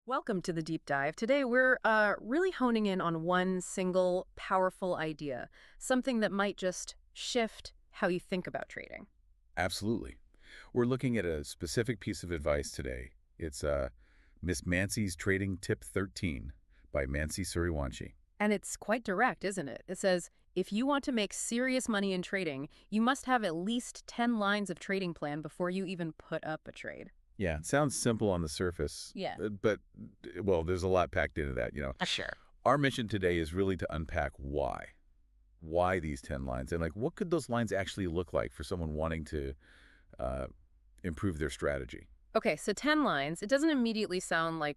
Welcome to the deep dive. Today we're really honing in on one single powerful idea, something that might just shift how you think about trading. Absolutely. We're looking at a specific piece of advice today. It's Miss Mansi's Trading Tip 13 by Mansi Suriwanshi. And it's quite direct, isn't it? It says, if you want to make serious money in trading, you must have at least 10 lines of trading plan before you even put up a trade. Yeah, it sounds simple on the surface, Yeah. but, well, there's a lot packed into that, Sure. Our mission today is really to unpack why. Why these 10 lines? And, like, what could those lines actually look like for someone wanting to uh, improve their strategy? Okay, so 10 lines, it doesn't immediately sound like,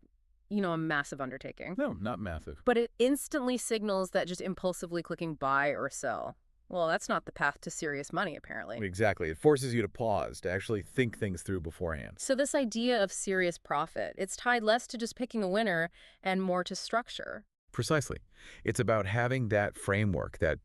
a massive undertaking. No, not massive. But it instantly signals that just impulsively clicking buy or sell. Well, that's not the path to serious money, apparently. Exactly. It forces you to pause, to actually think things through beforehand. So this idea of serious profit, it's tied less to just picking a winner and more to structure. Precisely. It's about having that framework, that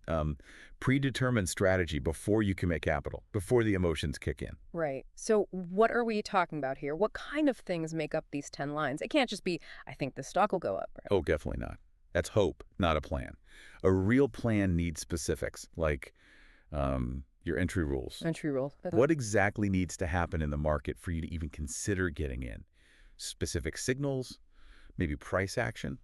predetermined strategy before you commit capital, before the emotions kick in. Right. So what are we talking about here? What kind of things make up these 10 lines? It can't just be, I think the stock will go up. Right? Oh, definitely not. That's hope, not a plan. A real plan needs specifics, like your entry rules. Entry rules. What exactly needs to happen in the market for you to even consider getting in? Specific signals, maybe price action.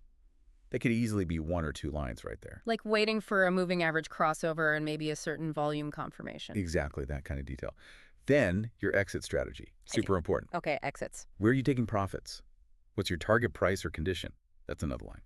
That could easily be one or two lines right there. Like waiting for a moving average crossover and maybe a certain volume confirmation. Exactly, that kind of detail. Then your exit strategy, I see. super important. Okay, exits. Where are you taking profits? What's your target price or condition? That's another line.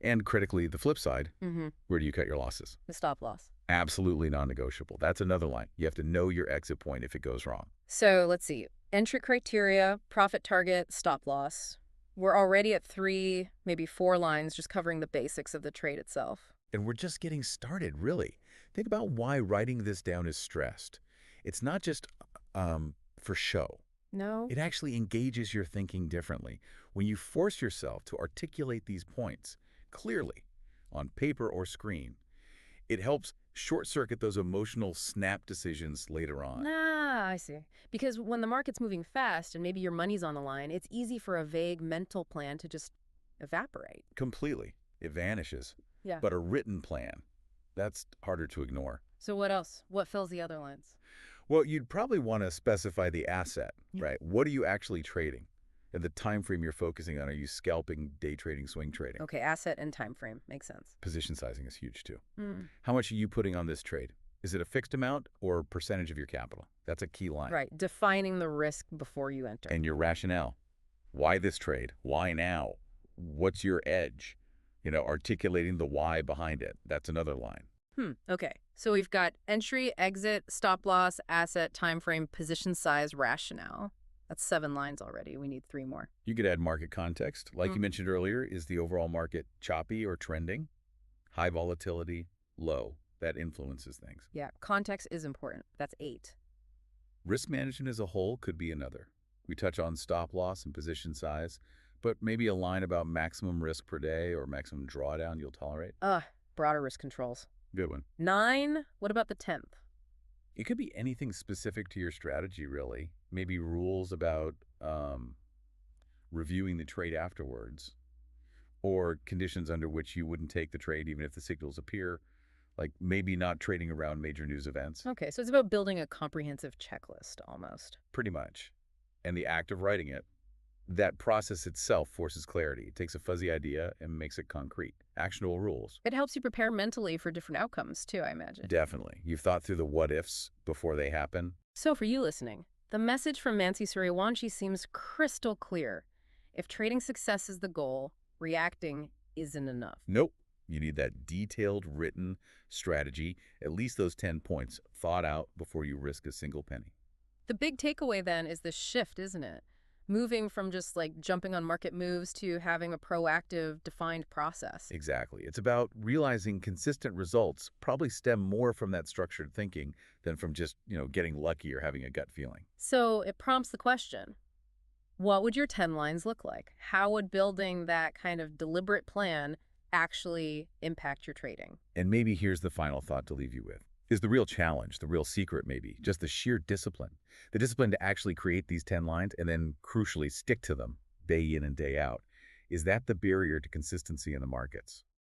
And critically, the flip side, Mm-hmm. where do you cut your losses? The stop loss. Absolutely non-negotiable. That's another line. You have to know your exit point if it goes wrong. So let's see. Entry criteria, profit target, stop loss. We're already at 3, maybe 4 lines just covering the basics of the trade itself. And we're just getting started, really. Think about why writing this down is stressed. It's not just for show. No? It actually engages your thinking differently. When you force yourself to articulate these points clearly on paper or screen, it helps short-circuit those emotional snap decisions later on. Nah, I see. Because when the market's moving fast and maybe your money's on the line, it's easy for a vague mental plan to just evaporate. Completely. It vanishes. Yeah. But a written plan, that's harder to ignore. So what else? What fills the other lines? Well, you'd probably want to specify the asset, Yeah. right? What are you actually trading? And the time frame you're focusing on. Are you scalping, day trading, swing trading? Okay, asset and time frame. Makes sense. Position sizing is huge too. Mm. How much are you putting on this trade? Is it a fixed amount or percentage of your capital? That's a key line. Right, defining the risk before you enter. And your rationale. Why this trade? Why now? What's your edge? Articulating the why behind it. That's another line. Okay. So we've got entry, exit, stop loss, asset, time frame, position size, rationale. That's 7 lines already. We need 3 more. You could add market context. Like you Mm. mentioned earlier, is the overall market choppy or trending? High volatility, low. That influences things. Yeah, context is important. That's 8. Risk management as a whole could be another. We touch on stop loss and position size, but maybe a line about maximum risk per day or maximum drawdown you'll tolerate. Broader risk controls. Good one. 9. What about the 10th? It could be anything specific to your strategy, really. Maybe rules about reviewing the trade afterwards, or conditions under which you wouldn't take the trade even if the signals appear, like maybe not trading around major news events. Okay, so it's about building a comprehensive checklist almost. Pretty much. And the act of writing it, that process itself forces clarity. It takes a fuzzy idea and makes it concrete. Actionable rules. It helps you prepare mentally for different outcomes too, I imagine. Definitely. You've thought through the what-ifs before they happen. So for you listening, the message from Mansi Suriwanshi seems crystal clear. If trading success is the goal, reacting isn't enough. Nope. You need that detailed written strategy, at least those 10 points, thought out before you risk a single penny. The big takeaway then is the shift, isn't it? Moving from just like jumping on market moves to having a proactive, defined process. Exactly. It's about realizing consistent results probably stem more from that structured thinking than from just, getting lucky or having a gut feeling. So it prompts the question, what would your 10 lines look like? How would building that kind of deliberate plan actually impact your trading? And maybe here's the final thought to leave you with. Is the real challenge, the real secret maybe, just the sheer discipline. The discipline to actually create these 10 lines and then crucially stick to them day in and day out. Is that the barrier to consistency in the markets?